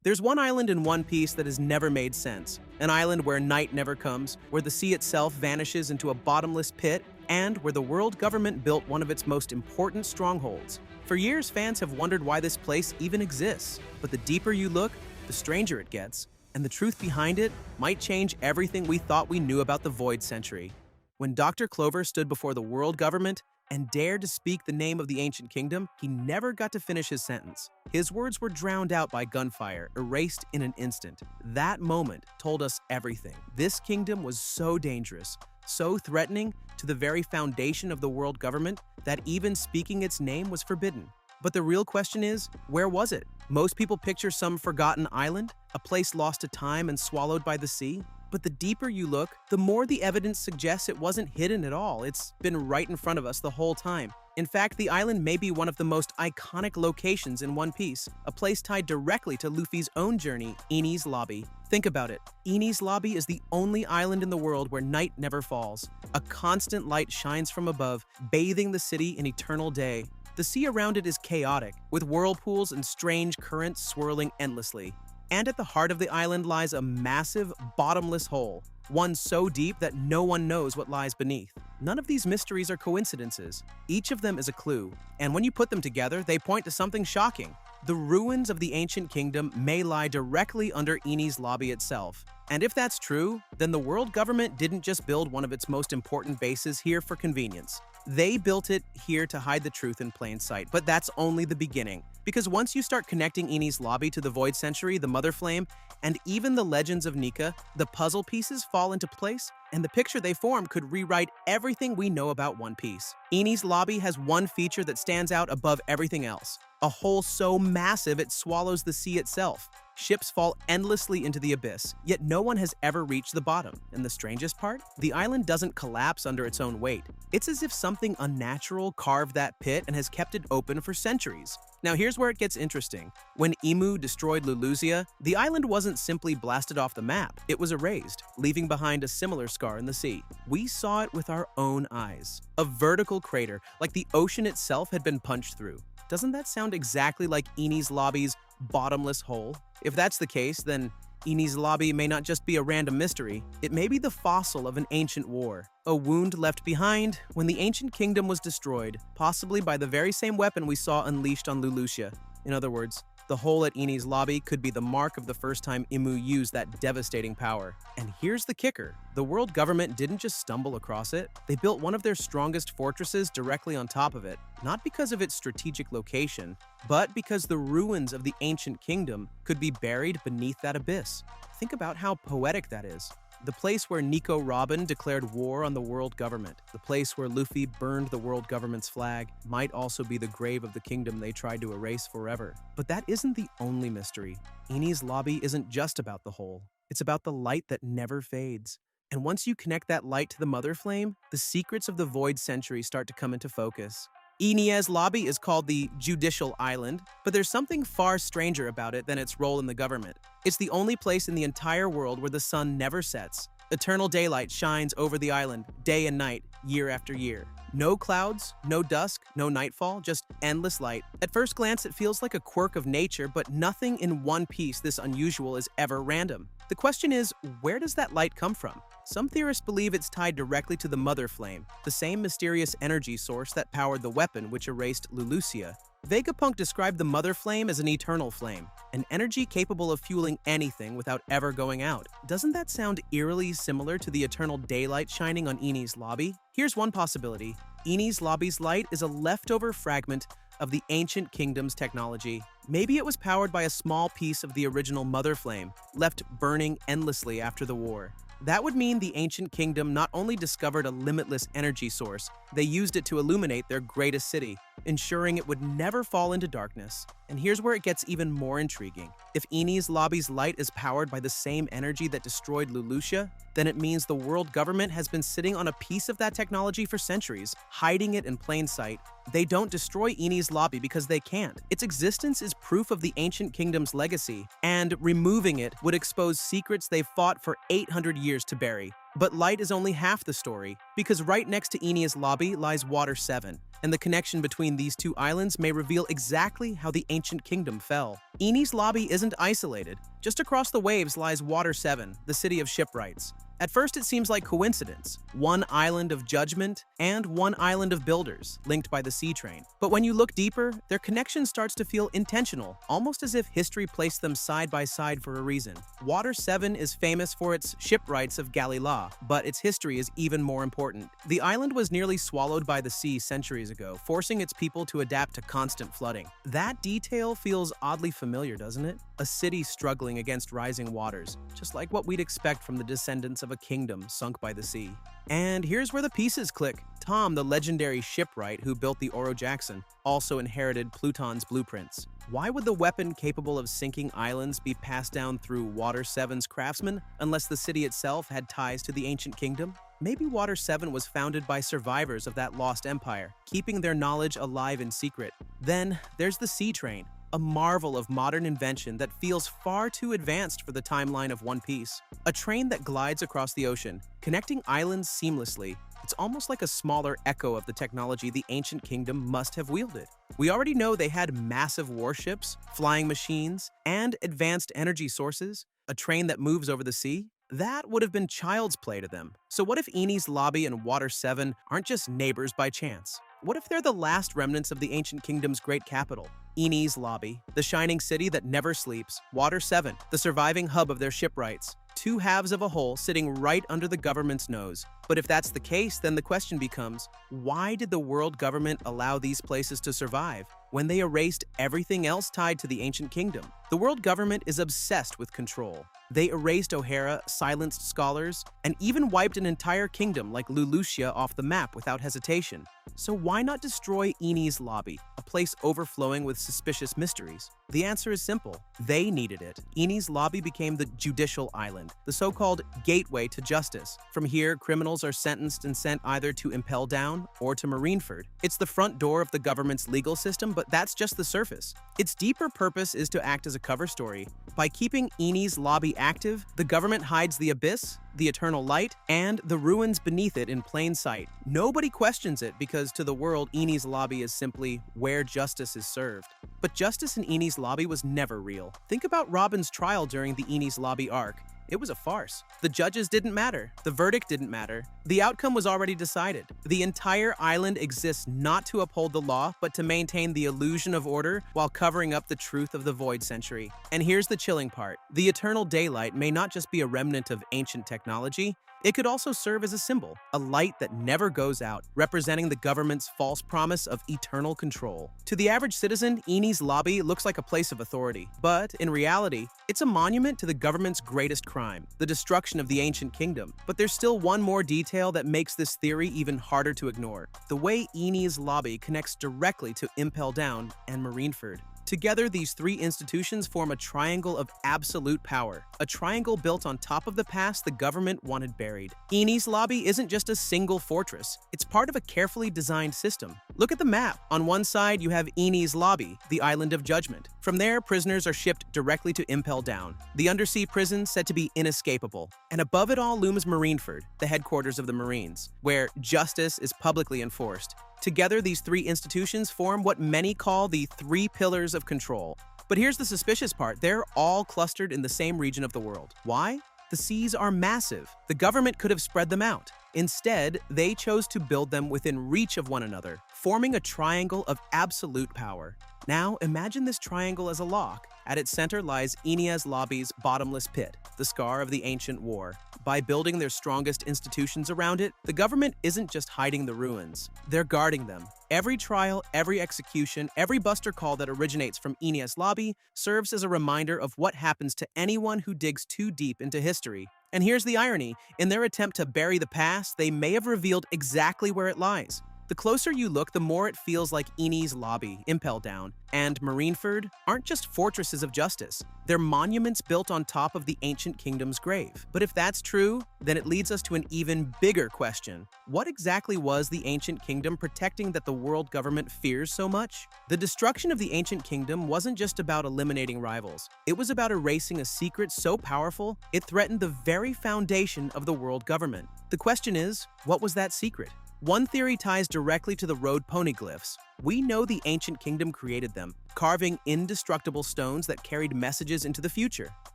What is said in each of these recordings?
There's one island in One Piece that has never made sense. An island where night never comes, where the sea itself vanishes into a bottomless pit, and where the world government built one of its most important strongholds. For years, fans have wondered why this place even exists. But the deeper you look, the stranger it gets. And the truth behind it might change everything we thought we knew about the Void Century. When Dr. Clover stood before the world government and dared to speak the name of the ancient kingdom, he never got to finish his sentence. His words were drowned out by gunfire, erased in an instant. That moment told us everything. This kingdom was so dangerous, so threatening to the very foundation of the world government that even speaking its name was forbidden. But the real question is, where was it? Most people picture some forgotten island, a place lost to time and swallowed by the sea. But the deeper you look, the more the evidence suggests it wasn't hidden at all. It's been right in front of us the whole time. In fact, the island may be one of the most iconic locations in One Piece, a place tied directly to Luffy's own journey, Enies Lobby. Think about it. Enies Lobby is the only island in the world where night never falls. A constant light shines from above, bathing the city in eternal day. The sea around it is chaotic, with whirlpools and strange currents swirling endlessly. And at the heart of the island lies a massive, bottomless hole, one so deep that no one knows what lies beneath. None of these mysteries are coincidences. Each of them is a clue, and when you put them together, they point to something shocking. The ruins of the ancient kingdom may lie directly under Enies Lobby itself. And if that's true, then the world government didn't just build one of its most important bases here for convenience. They built it here to hide the truth in plain sight, but that's only the beginning. Because once you start connecting Enies Lobby to the Void Century, the Mother Flame, and even the legends of Nika, the puzzle pieces fall into place, and the picture they form could rewrite everything we know about One Piece. Enies Lobby has one feature that stands out above everything else. A hole so massive it swallows the sea itself. Ships fall endlessly into the abyss, yet no one has ever reached the bottom. And the strangest part? The island doesn't collapse under its own weight. It's as if something unnatural carved that pit and has kept it open for centuries. Now here's where it gets interesting. When Imu destroyed Lulusia, the island wasn't simply blasted off the map, it was erased, leaving behind a similar scar in the sea. We saw it with our own eyes. A vertical crater, like the ocean itself had been punched through. Doesn't that sound exactly like Enies Lobby's bottomless hole? If that's the case, then Enies Lobby may not just be a random mystery, it may be the fossil of an ancient war. A wound left behind when the ancient kingdom was destroyed, possibly by the very same weapon we saw unleashed on Lulusia. In other words, the hole at Enies Lobby could be the mark of the first time Imu used that devastating power. And here's the kicker. The world government didn't just stumble across it. They built one of their strongest fortresses directly on top of it, not because of its strategic location, but because the ruins of the ancient kingdom could be buried beneath that abyss. Think about how poetic that is. The place where Nico Robin declared war on the world government, the place where Luffy burned the world government's flag, might also be the grave of the kingdom they tried to erase forever. But that isn't the only mystery. Enies Lobby isn't just about the hole. It's about the light that never fades. And once you connect that light to the Mother Flame, the secrets of the Void Century start to come into focus. Enies Lobby is called the Judicial Island, but there's something far stranger about it than its role in the government. It's the only place in the entire world where the sun never sets. Eternal daylight shines over the island, day and night, year after year. No clouds, no dusk, no nightfall, just endless light. At first glance, it feels like a quirk of nature, but nothing in One Piece this unusual is ever random. The question is, where does that light come from? Some theorists believe it's tied directly to the Mother Flame, the same mysterious energy source that powered the weapon which erased Lulusia. Vegapunk described the Mother Flame as an eternal flame, an energy capable of fueling anything without ever going out. Doesn't that sound eerily similar to the eternal daylight shining on Enies Lobby? Here's one possibility. Enies Lobby's light is a leftover fragment of the ancient kingdom's technology. Maybe it was powered by a small piece of the original Mother Flame, left burning endlessly after the war. That would mean the ancient kingdom not only discovered a limitless energy source, they used it to illuminate their greatest city, ensuring it would never fall into darkness. And here's where it gets even more intriguing. If Enies Lobby's light is powered by the same energy that destroyed Lulusia, then it means the world government has been sitting on a piece of that technology for centuries, hiding it in plain sight. They don't destroy Enies Lobby because they can't. Its existence is proof of the ancient kingdom's legacy, and removing it would expose secrets they've fought for 800 years to bury. But light is only half the story, because right next to Enia's lobby lies Water 7, and the connection between these two islands may reveal exactly how the ancient kingdom fell. Eni's lobby isn't isolated. Just across the waves lies Water 7, the city of shipwrights. At first it seems like coincidence, one island of judgment and one island of builders, linked by the sea train. But when you look deeper, their connection starts to feel intentional, almost as if history placed them side by side for a reason. Water 7 is famous for its shipwrights of Galila, but its history is even more important. The island was nearly swallowed by the sea centuries ago, forcing its people to adapt to constant flooding. That detail feels oddly familiar, doesn't it? A city struggling against rising waters, just like what we'd expect from the descendants of a kingdom sunk by the sea. And here's where the pieces click. Tom, the legendary shipwright who built the Oro Jackson, also inherited Pluton's blueprints. Why would the weapon capable of sinking islands be passed down through Water 7's craftsmen unless the city itself had ties to the ancient kingdom? Maybe Water 7 was founded by survivors of that lost empire, keeping their knowledge alive in secret. Then there's the sea train, a marvel of modern invention that feels far too advanced for the timeline of One Piece. A train that glides across the ocean, connecting islands seamlessly. It's almost like a smaller echo of the technology the ancient kingdom must have wielded. We already know they had massive warships, flying machines, and advanced energy sources. A train that moves over the sea? That would have been child's play to them. So what if Eni's lobby and Water 7 aren't just neighbors by chance? What if they're the last remnants of the ancient kingdom's great capital? Eni's lobby, the shining city that never sleeps. Water 7, the surviving hub of their shipwrights. Two halves of a whole sitting right under the government's nose. But if that's the case, then the question becomes, why did the world government allow these places to survive when they erased everything else tied to the ancient kingdom? The world government is obsessed with control. They erased O'Hara, silenced scholars, and even wiped an entire kingdom like Lulusia off the map without hesitation. So why not destroy Eni's lobby, a place overflowing with suspicious mysteries? The answer is simple. They needed it. Eni's lobby became the judicial island, the so-called gateway to justice. From here, criminals are sentenced and sent either to Impel Down or to Marineford. It's the front door of the government's legal system, but that's just the surface. Its deeper purpose is to act as a cover story. By keeping Eni's lobby active, the government hides the abyss, the eternal light, and the ruins beneath it in plain sight. Nobody questions it because to the world, Eni's lobby is simply where justice is served. But justice in Eni's lobby was never real. Think about Robin's trial during the Eni's lobby arc. It was a farce. The judges didn't matter. The verdict didn't matter. The outcome was already decided. The entire island exists not to uphold the law, but to maintain the illusion of order while covering up the truth of the Void Century. And here's the chilling part. The eternal daylight may not just be a remnant of ancient technology, it could also serve as a symbol, a light that never goes out, representing the government's false promise of eternal control. To the average citizen, Eni's lobby looks like a place of authority, but in reality, it's a monument to the government's greatest crime, the destruction of the ancient kingdom. But there's still one more detail that makes this theory even harder to ignore: the way Eni's lobby connects directly to Impel Down and Marineford. Together, these three institutions form a triangle of absolute power, a triangle built on top of the past the government wanted buried. Eni's lobby isn't just a single fortress, it's part of a carefully designed system. Look at the map. On one side, you have Eni's lobby, the Island of Judgment. From there, prisoners are shipped directly to Impel Down, the undersea prison said to be inescapable. And above it all looms Marineford, the headquarters of the Marines, where justice is publicly enforced. Together, these three institutions form what many call the three pillars of control. But here's the suspicious part: they're all clustered in the same region of the world. Why? The seas are massive. The government could have spread them out. Instead, they chose to build them within reach of one another, forming a triangle of absolute power. Now, imagine this triangle as a lock. At its center lies Enia's lobby's bottomless pit, the scar of the ancient war. By building their strongest institutions around it, the government isn't just hiding the ruins, they're guarding them. Every trial, every execution, every buster call that originates from Enia's lobby serves as a reminder of what happens to anyone who digs too deep into history. And here's the irony: in their attempt to bury the past, they may have revealed exactly where it lies. The closer you look, the more it feels like Enies Lobby, Impel Down, and Marineford aren't just fortresses of justice. They're monuments built on top of the ancient kingdom's grave. But if that's true, then it leads us to an even bigger question. What exactly was the ancient kingdom protecting that the world government fears so much? The destruction of the ancient kingdom wasn't just about eliminating rivals. It was about erasing a secret so powerful, it threatened the very foundation of the world government. The question is, what was that secret? One theory ties directly to the road poneglyphs. We know the ancient kingdom created them, carving indestructible stones that carried messages into the future.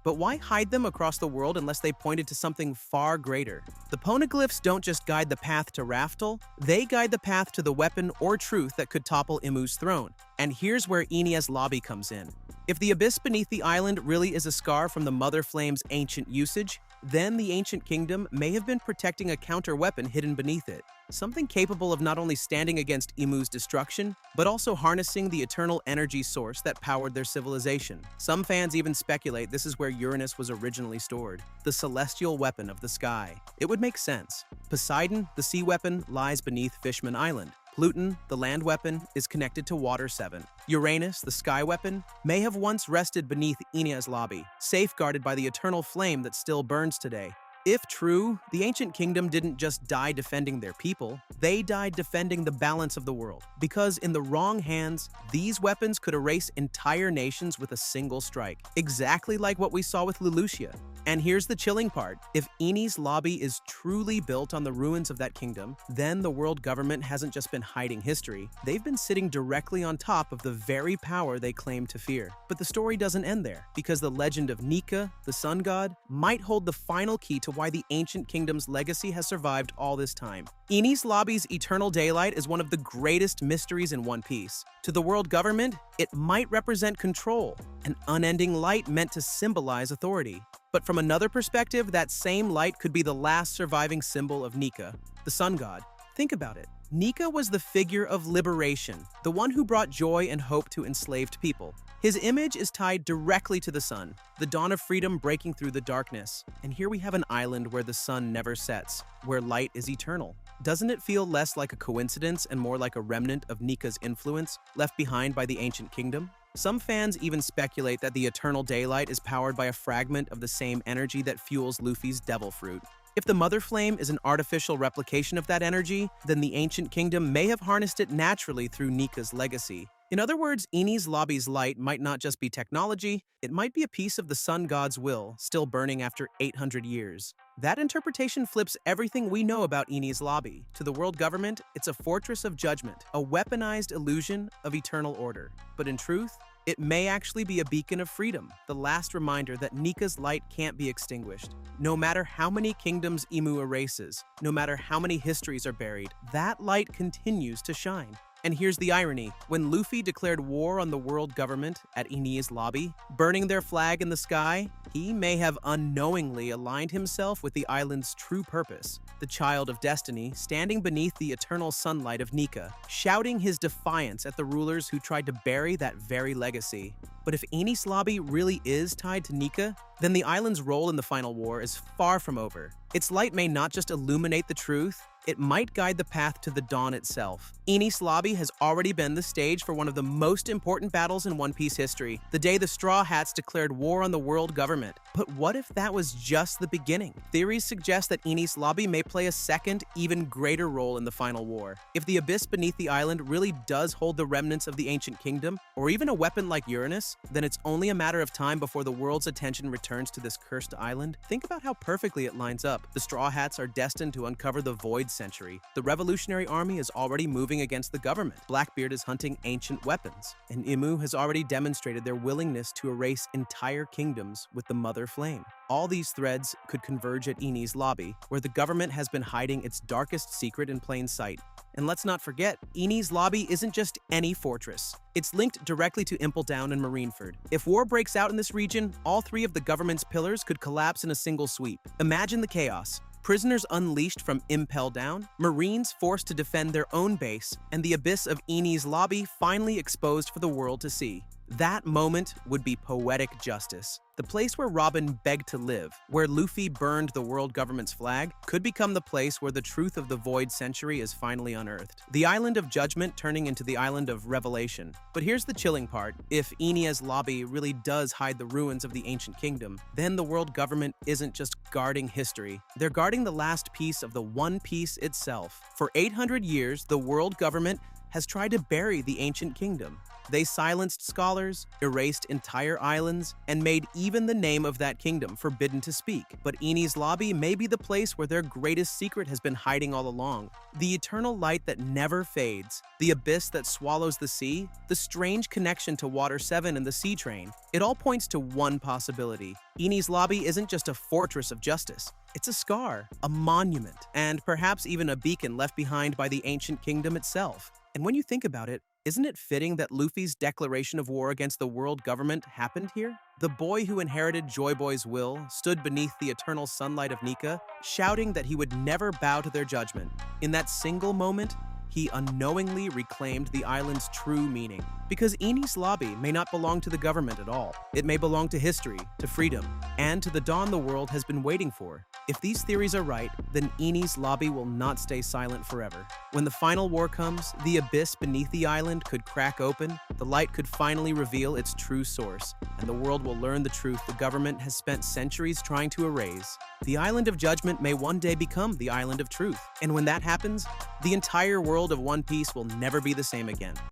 But why hide them across the world unless they pointed to something far greater? The poneglyphs don't just guide the path to Raftel, they guide the path to the weapon or truth that could topple Imu's throne. And here's where Enies Lobby comes in. If the abyss beneath the island really is a scar from the Mother Flame's ancient usage, then the ancient kingdom may have been protecting a counter-weapon hidden beneath it. Something capable of not only standing against Imu's destruction, but also harnessing the eternal energy source that powered their civilization. Some fans even speculate this is where Uranus was originally stored, the celestial weapon of the sky. It would make sense. Poseidon, the sea weapon, lies beneath Fishman Island. Pluton, the land weapon, is connected to Water 7. Uranus, the sky weapon, may have once rested beneath Enies Lobby, safeguarded by the eternal flame that still burns today. If true, the ancient kingdom didn't just die defending their people, they died defending the balance of the world. Because in the wrong hands, these weapons could erase entire nations with a single strike. Exactly like what we saw with Lelouchia. And here's the chilling part. If Enies Lobby is truly built on the ruins of that kingdom, then the world government hasn't just been hiding history, they've been sitting directly on top of the very power they claim to fear. But the story doesn't end there, because the legend of Nika, the sun god, might hold the final key to why the ancient kingdom's legacy has survived all this time. Enies Lobby's eternal daylight is one of the greatest mysteries in One Piece. To the world government, it might represent control, an unending light meant to symbolize authority. But from another perspective, that same light could be the last surviving symbol of Nika, the sun god. Think about it. Nika was the figure of liberation, the one who brought joy and hope to enslaved people. His image is tied directly to the sun, the dawn of freedom breaking through the darkness. And here we have an island where the sun never sets, where light is eternal. Doesn't it feel less like a coincidence and more like a remnant of Nika's influence left behind by the ancient kingdom? Some fans even speculate that the eternal daylight is powered by a fragment of the same energy that fuels Luffy's devil fruit. If the Mother Flame is an artificial replication of that energy, then the ancient kingdom may have harnessed it naturally through Nika's legacy. In other words, Enies Lobby's light might not just be technology, it might be a piece of the sun god's will, still burning after 800 years. That interpretation flips everything we know about Enies Lobby. To the world government, it's a fortress of judgment, a weaponized illusion of eternal order. But in truth, it may actually be a beacon of freedom, the last reminder that Nika's light can't be extinguished. No matter how many kingdoms Imu erases, no matter how many histories are buried, that light continues to shine. And here's the irony. When Luffy declared war on the world government at Enies Lobby, burning their flag in the sky, he may have unknowingly aligned himself with the island's true purpose, the child of destiny standing beneath the eternal sunlight of Nika, shouting his defiance at the rulers who tried to bury that very legacy. But if Enies Lobby really is tied to Nika, then the island's role in the final war is far from over. Its light may not just illuminate the truth, it might guide the path to the dawn itself. Enies Lobby has already been the stage for one of the most important battles in One Piece history, the day the Straw Hats declared war on the world government. But what if that was just the beginning? Theories suggest that Enies Lobby may play a second, even greater role in the final war. If the abyss beneath the island really does hold the remnants of the ancient kingdom, or even a weapon like Uranus, then it's only a matter of time before the world's attention returns to this cursed island. Think about how perfectly it lines up. The Straw Hats are destined to uncover the Void Century. The Revolutionary Army is already moving against the government. Blackbeard is hunting ancient weapons. And Imu has already demonstrated their willingness to erase entire kingdoms with the Mother Flame. All these threads could converge at Enies Lobby, where the government has been hiding its darkest secret in plain sight. And let's not forget, Enies Lobby isn't just any fortress. It's linked directly to Impel Down and Marineford. If war breaks out in this region, all three of the government's pillars could collapse in a single sweep. Imagine the chaos. Prisoners unleashed from Impel Down, Marines forced to defend their own base, and the abyss of Enies Lobby finally exposed for the world to see. That moment would be poetic justice. The place where Robin begged to live, where Luffy burned the world government's flag, could become the place where the truth of the Void Century is finally unearthed. The Island of Judgment turning into the Island of Revelation. But here's the chilling part. If Enies Lobby really does hide the ruins of the ancient kingdom, then the world government isn't just guarding history. They're guarding the last piece of the One Piece itself. For 800 years, the world government has tried to bury the ancient kingdom. They silenced scholars, erased entire islands, and made even the name of that kingdom forbidden to speak. But Enies Lobby may be the place where their greatest secret has been hiding all along. The eternal light that never fades, the abyss that swallows the sea, the strange connection to Water 7 and the Sea Train. It all points to one possibility. Enies Lobby isn't just a fortress of justice. It's a scar, a monument, and perhaps even a beacon left behind by the ancient kingdom itself. And when you think about it, isn't it fitting that Luffy's declaration of war against the world government happened here? The boy who inherited Joy Boy's will stood beneath the eternal sunlight of Nika, shouting that he would never bow to their judgment. In that single moment, he unknowingly reclaimed the island's true meaning. Because Enies Lobby may not belong to the government at all. It may belong to history, to freedom, and to the dawn the world has been waiting for. If these theories are right, then Enies Lobby will not stay silent forever. When the final war comes, the abyss beneath the island could crack open, the light could finally reveal its true source, and the world will learn the truth the government has spent centuries trying to erase. The Island of Judgment may one day become the Island of Truth, and when that happens, the entire world of One Piece will never be the same again.